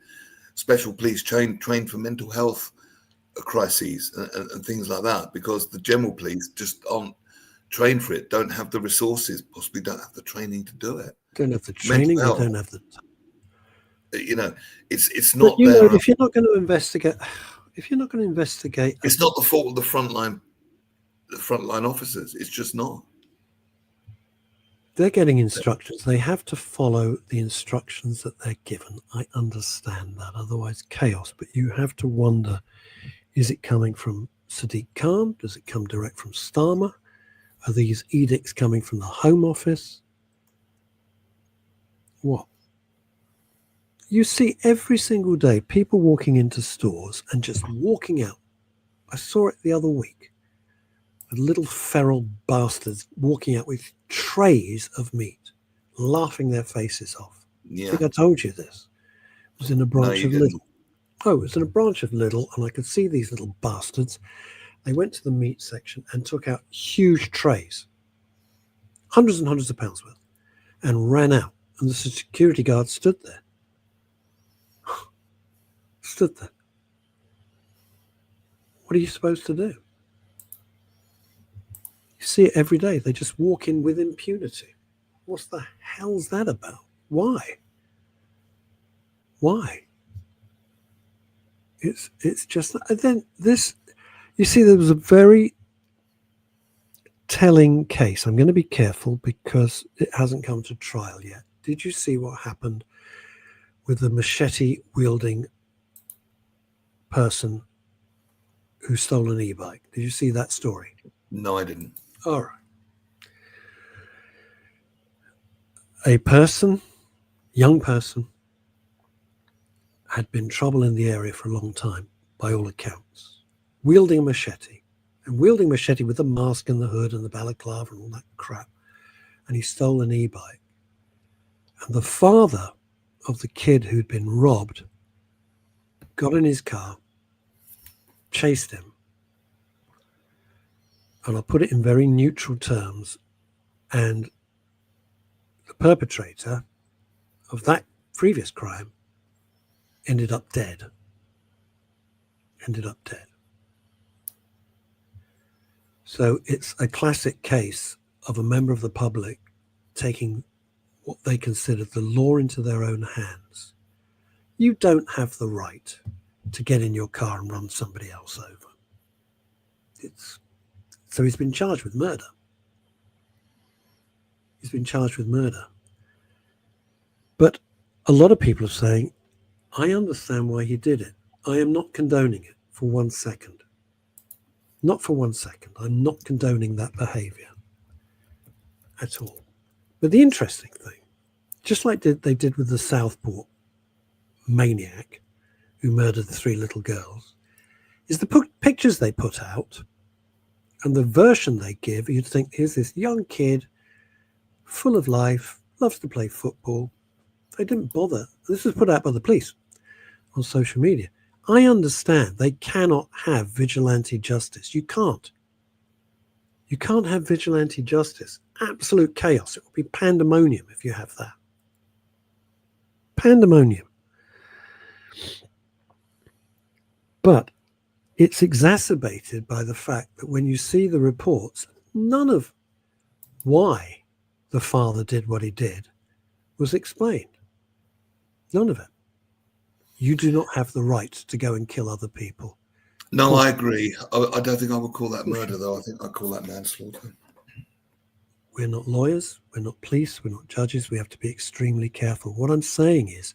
special police trained for mental health crises and things like that, because the general police just aren't trained for it, don't have the resources, possibly don't have the training to do it. Don't have the training, they don't have the... It's not there. If you're not going to investigate... It's not the fault of the frontline officers. It's just not. They're getting instructions. They have to follow the instructions that they're given. I understand that. Otherwise, chaos. But you have to wonder, is it coming from Sadiq Khan? Does it come direct from Starmer? Are these edicts coming from the Home Office? What? You see every single day people walking into stores and just walking out. I saw it the other week. Little feral bastards walking out with trays of meat, laughing their faces off. Yeah. I think I told you this. It was in a branch of Lidl. Oh, it was in a branch of Lidl, and I could see these little bastards. They went to the meat section and took out huge trays, hundreds and hundreds of pounds worth, and ran out. And the security guard stood there. Stood there. What are you supposed to do? You see it every day. They just walk in with impunity. What the hell's that about? Why? It's just... And then this... You see, there was a very telling case. I'm going to be careful because it hasn't come to trial yet. Did you see what happened with the machete-wielding person who stole an e-bike? Did you see that story? No, I didn't. All right. A person, young person, had been trouble in the area for a long time, by all accounts, wielding a machete, and wielding machete with the mask and the hood and the balaclava and all that crap. And he stole an e-bike. And the father of the kid who'd been robbed got in his car, chased him, and I'll put it in very neutral terms, and the perpetrator of that previous crime ended up dead. So it's a classic case of a member of the public taking what they consider the law into their own hands. You don't have the right to get in your car and run somebody else over. So he's been charged with murder. But a lot of people are saying, I understand why he did it. I am not condoning it for 1 second. Not for 1 second. I'm not condoning that behavior at all. But the interesting thing, just like they did with the Southport maniac who murdered the 3 little girls, is the pictures they put out and the version they give. You'd think, here's this young kid, full of life, loves to play football. They didn't bother. This was put out by the police on social media. I understand they cannot have vigilante justice. You can't. You can't have vigilante justice. Absolute chaos. It will be pandemonium if you have that. Pandemonium. But it's exacerbated by the fact that when you see the reports, none of why the father did what he did was explained. None of it. You do not have the right to go and kill other people. No, I agree. I don't think I would call that murder, though. I think I'd call that manslaughter. We're not lawyers. We're not police. We're not judges. We have to be extremely careful. What I'm saying is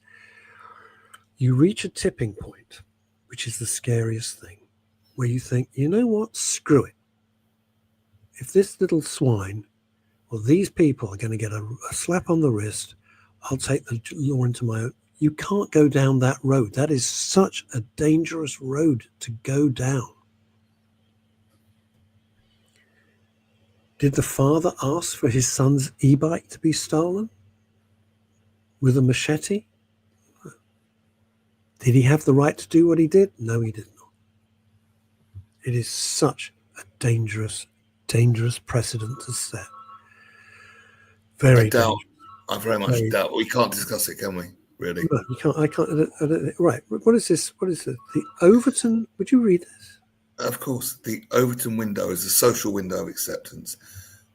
you reach a tipping point, which is the scariest thing, where you think, you know what? Screw it. If this little swine or these people are going to get a slap on the wrist, I'll take the law into my own. You can't go down that road. That is such a dangerous road to go down. Did the father ask for his son's e-bike to be stolen with a machete? Did he have the right to do what he did? No, he did not. It is such a dangerous, dangerous precedent to set. Very dangerous. I very much doubt. We can't discuss it, can we? Really? No, you can't. I can't. Right. What is this? What is it? The Overton. Would you read this? Of course. The Overton window is a social window of acceptance.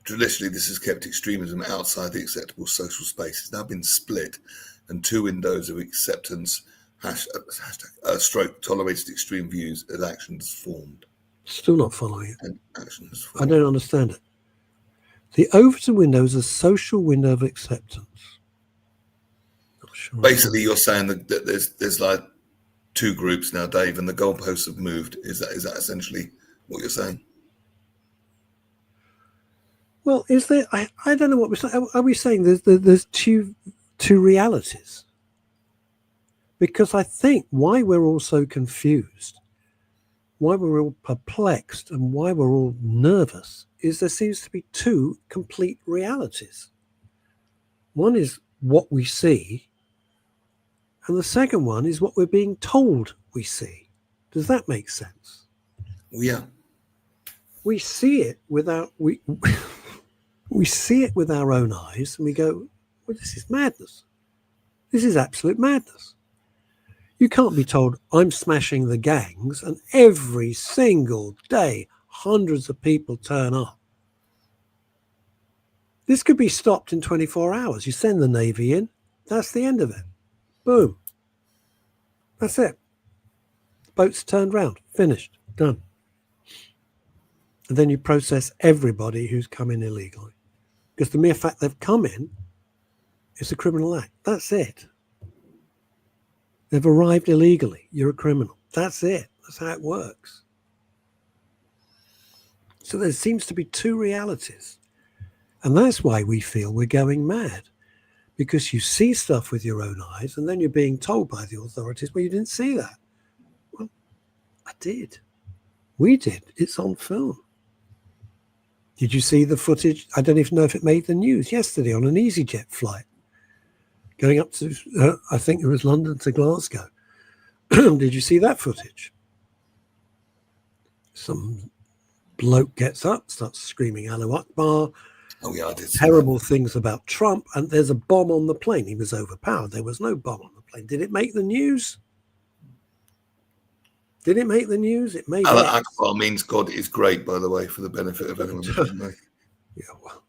Traditionally, this has kept extremism outside the acceptable social space. It's now been split, and 2 windows of acceptance stroke tolerated extreme views and actions formed. Still not following it. And actions formed. I don't understand it. The Overton window is a social window of acceptance. Sure. Basically, you're saying that there's like 2 groups now, Dave, and the goalposts have moved. Is that essentially what you're saying? Well, is there? I don't know what we're saying. Are we saying there's two realities? Because I think why we're all so confused, why we're all perplexed, and why we're all nervous is there seems to be 2 complete realities. One is what we see. And the second one is what we're being told we see. Does that make sense? Yeah. We see it without we see it with our own eyes, and we go, well, this is madness. This is absolute madness. You can't be told I'm smashing the gangs, and every single day hundreds of people turn up. This could be stopped in 24 hours. You send the Navy in, that's the end of it. Boom. That's it. Boats turned round. Finished. Done. And then you process everybody who's come in illegally. Because the mere fact they've come in is a criminal act. That's it. They've arrived illegally. You're a criminal. That's it. That's how it works. So there seems to be 2 realities. And that's why we feel we're going mad. Because you see stuff with your own eyes, and then you're being told by the authorities, well, you didn't see that. Well, I did. We did. It's on film. Did you see the footage? I don't even know if it made the news yesterday on an EasyJet flight going up to, I think it was London to Glasgow, Did you see that footage? Some bloke gets up, starts screaming Allahu Akbar. Oh, yeah, I did see terrible things about Trump, and there's a bomb on the plane. He was overpowered. There was no bomb on the plane. Did it make the news? Did it make the news? It made Allah Akbar means God is great, by the way, for the benefit of everyone. Yeah, well.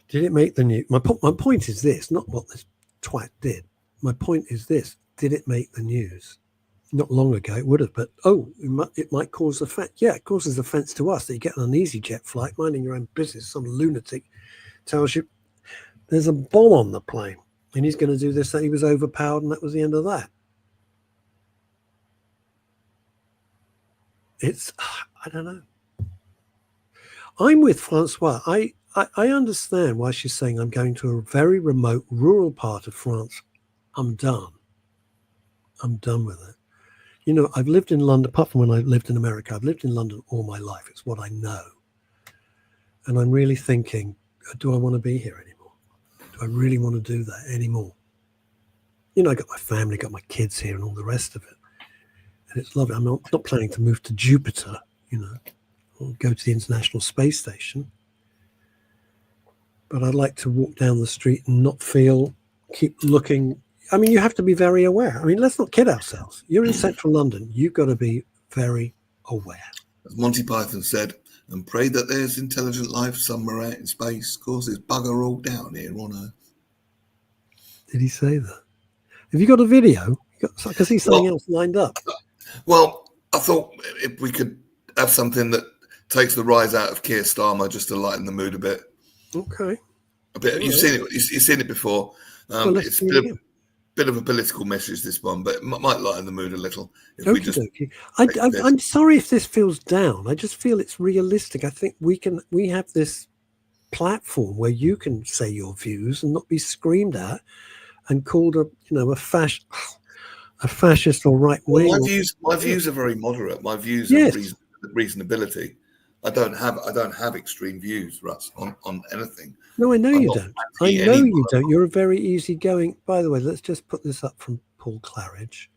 Did it make the news? My point is this, not what this twat did. My point is this. Did it make the news? Not long ago it would have, but it might cause offense. Yeah, it causes offense to us that you get on an EasyJet flight, minding your own business. Some lunatic tells you there's a bomb on the plane and he's going to do this, that he was overpowered, and that was the end of that. It's, I don't know. I'm with Francois. I understand why she's saying I'm going to a very remote rural part of France. I'm done. I'm done with it. You know, I've lived in London, apart from when I lived in America, I've lived in London all my life. It's what I know. And I'm really thinking, do I want to be here anymore? Do I really want to do that anymore? You know, I got my family, got my kids here and all the rest of it. And it's lovely. I'm not planning to move to Jupiter, you know, or go to the International Space Station. But I'd like to walk down the street and not keep looking. I mean, you have to be very aware. I mean, let's not kid ourselves. You're in central London. You've got to be very aware. As Monty Python said, and pray that there's intelligent life somewhere out in space, because there's bugger all down here on Earth. Did he say that? Have you got a video? I can see something else lined up. Well, I thought if we could have something that takes the rise out of Keir Starmer just to lighten the mood a bit. Okay. A bit. You've seen it. You've seen it before. It's a bit of a political message, this one, but it might lighten the mood a little. I'm sorry if this feels down. I just feel it's realistic. I think we have this platform where you can say your views and not be screamed at and called a fascist or right wing. Well, my views are very moderate. My views are reasonability. I don't have extreme views, Russ, on anything. No, I know you don't. I know you don't. You're a very easygoing. By the way, let's just put this up from Paul Claridge.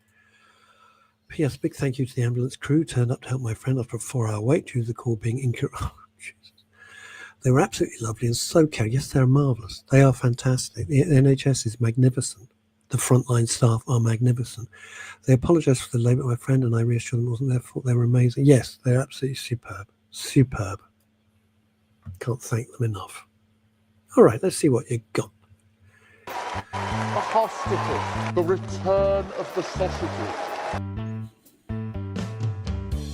P.S. Big thank you to the ambulance crew. Turned up to help my friend after a 4-hour wait due to the call being incorrect. Oh, Jesus. They were absolutely lovely and so caring. Yes, they're marvellous. They are fantastic. The NHS is magnificent. The frontline staff are magnificent. They apologised for the delay, but my friend and I reassured them it wasn't their fault. They were amazing. Yes, they're absolutely superb. Superb. Can't thank them enough. All right, let's see what you got. A hospital, the return of the sausages.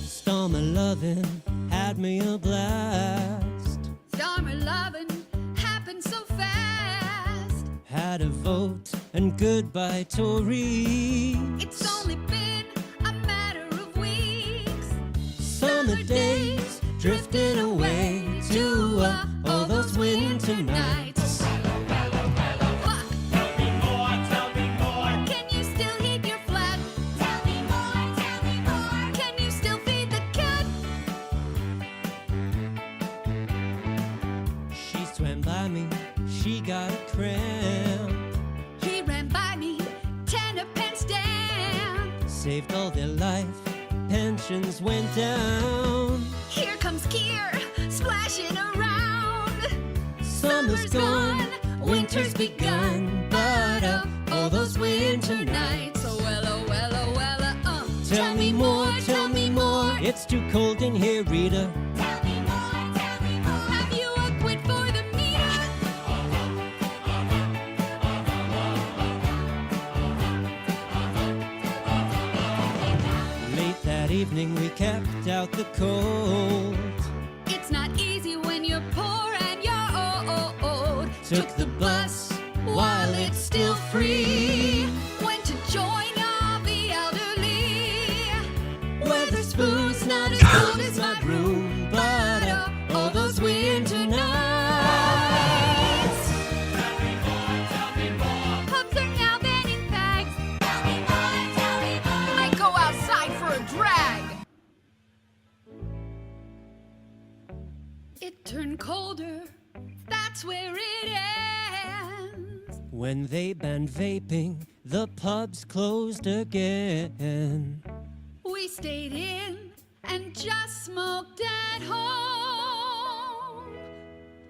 Starmer loving had me a blast. Starmer loving happened so fast. Had a vote and goodbye Tory. It's only been a matter of weeks. Summer days drifting away to all those winter nights. Tell me more. Can you still heat your flat? Tell me more. Can you still feed the cat? She swam by me, she got a cramp. He ran by me, 10 a pence down. Saved all their life, pensions went down. Here comes Keir, splashing around. Summer's gone, winter's begun, but all those winter nights. Oh well, oh well, oh well, Tell me more, tell me more. It's too cold in here, Rita. Tell me more, tell me more. Have you a quid for the meter? Late that evening we kept out the cold. It's not easy when you're poor and you're old. Took the bus while it's still free. Went to join all the elderly. Weatherspoon's not as cold as my room, but all those winter nights. Pubs are now banning bags. I go outside for a drag. It turned colder. That's where it ends. When they banned vaping, the pubs closed again. We stayed in and just smoked at home.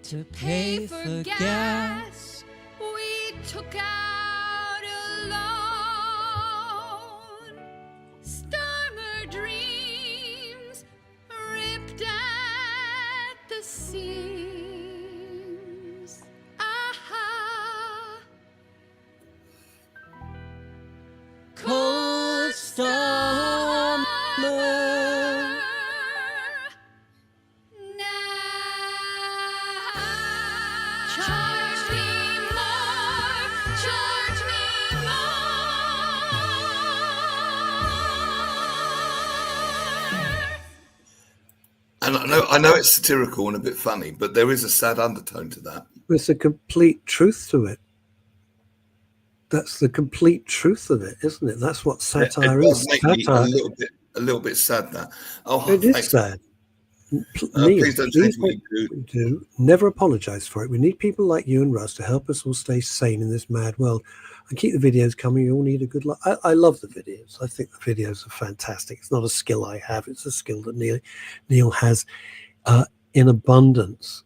To pay for gas, we took out a loan. Starmer dreams ripped at the seams. Aha! cold summer. Charge me more, charge me more. And I know it's satirical and a bit funny, but there is a sad undertone to that. There's a complete truth to it. That's the complete truth of it, isn't it? That's what satire It does is. make me Satire. a little bit sad that. Oh, It is thanks. sad. Please don't change what you do. Never apologize for it. We need people like you and Russ to help us all stay sane in this mad world and keep the videos coming. You all need a good life. I love the videos. I think the videos are fantastic. It's not a skill I have. It's a skill that Neil has in abundance.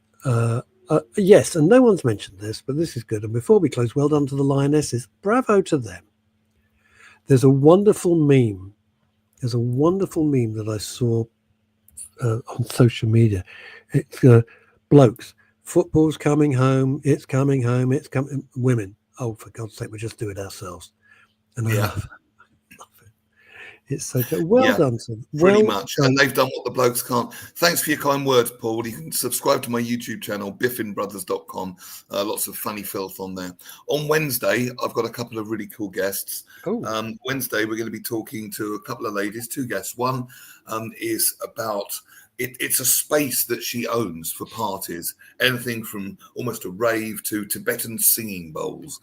Yes, and no one's mentioned this, but this is good. And before we close, well done to the Lionesses. Bravo to them. There's a wonderful meme. There's a wonderful meme that I saw on social media. It's blokes. Football's coming home. It's coming home. It's coming. Women. Oh, for God's sake, we'll just do it ourselves. And I love it. It's so good. Well done to them. Pretty much. And they've done what the blokes can't. Thanks for your kind words, Paul. You can subscribe to my YouTube channel, biffinbrothers.com. Lots of funny filth on there. On Wednesday, I've got a couple of really cool guests. Wednesday, we're going to be talking to a couple of ladies, two guests. One is about... It's a space that she owns for parties, anything from almost a rave to Tibetan singing bowls,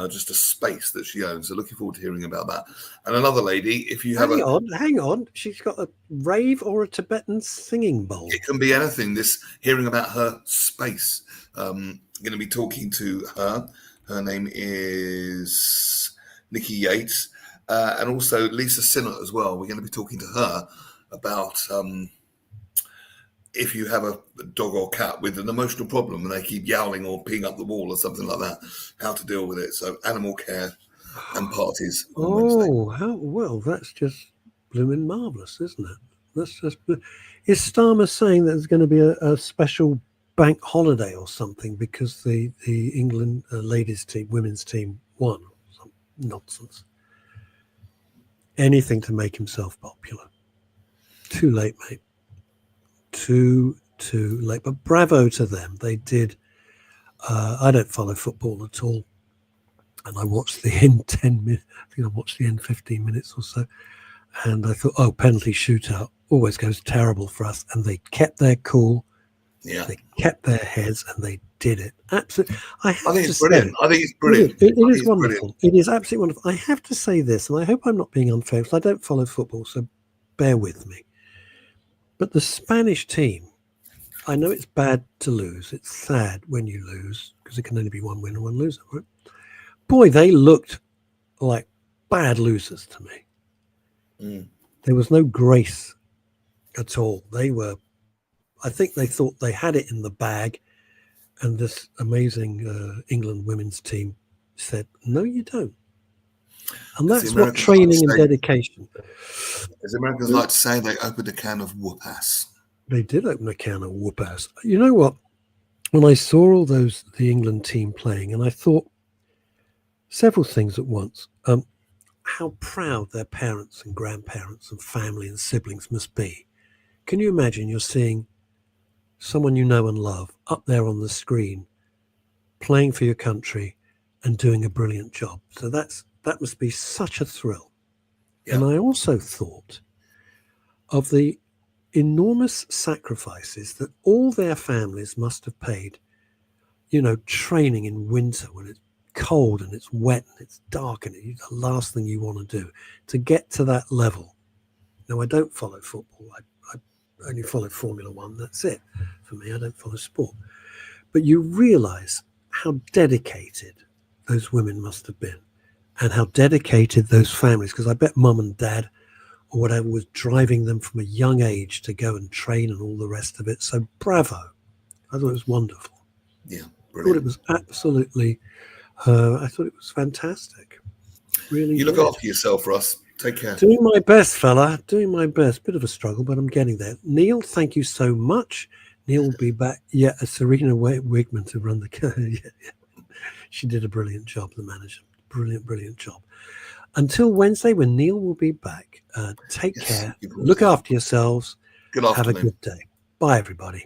just a space that she owns. So looking forward to hearing about that. And another lady, if you have hang on, she's got a rave or a Tibetan singing bowl. It can be anything. Hearing about her space. Going to be talking to her. Her name is Nikki Yates, and also Lisa Sinnott as well. We're going to be talking to her about if you have a dog or cat with an emotional problem and they keep yowling or peeing up the wall or something like that, how to deal with it. So animal care and parties on Wednesday. How well, that's just blooming marvellous, isn't it? That's just... Is Starmer saying that there's going to be a special bank holiday or something because the England ladies team, women's team won? Some nonsense. Anything to make himself popular. Too late, mate. Too late. But bravo to them. They did. I don't follow football at all, and I watched the end 10 minutes. I think I watched the end 15 minutes or so, and I thought, penalty shootout always goes terrible for us. And they kept their cool. Yeah, they kept their heads, and they did it. Absolutely. I think it's brilliant. I think it's brilliant. It is wonderful. Brilliant. It is absolutely wonderful. I have to say this, and I hope I'm not being unfair because I don't follow football, so bear with me. But the Spanish team, I know it's bad to lose. It's sad when you lose because it can only be one winner, one loser, right? Boy, they looked like bad losers to me. There was no grace at all. I think they thought they had it in the bag. And this amazing England women's team said, no, you don't. And that's what training and dedication. As Americans like to say, they opened a can of whoop-ass. They did open a can of whoop-ass. You know what? When I saw all the England team playing, and I thought several things at once. How proud their parents and grandparents and family and siblings must be. Can you imagine you're seeing someone you know and love up there on the screen playing for your country and doing a brilliant job? So that must be such a thrill. Yeah. And I also thought of the enormous sacrifices that all their families must have paid, training in winter when it's cold and it's wet and it's dark and it's the last thing you want to do to get to that level. Now, I don't follow football. I only follow Formula One. That's it for me. I don't follow sport. But you realize how dedicated those women must have been, and how dedicated those families, because I bet mum and dad or whatever was driving them from a young age to go and train and all the rest of it. So bravo. I thought it was wonderful. Yeah, I thought it brilliant. was absolutely, I thought it was fantastic. Really You look did. after yourself, Russ. Take care. Doing my best, fella. Doing my best. Bit of a struggle, but I'm getting there. Neil, thank you so much. Neil will be back. Yeah, Serena Wigman to run the... yeah. She did a brilliant job, the manager. Brilliant job. Until Wednesday, when Neil will be back, take care. Look after yourselves. Good Have a afternoon. good day. Bye, everybody.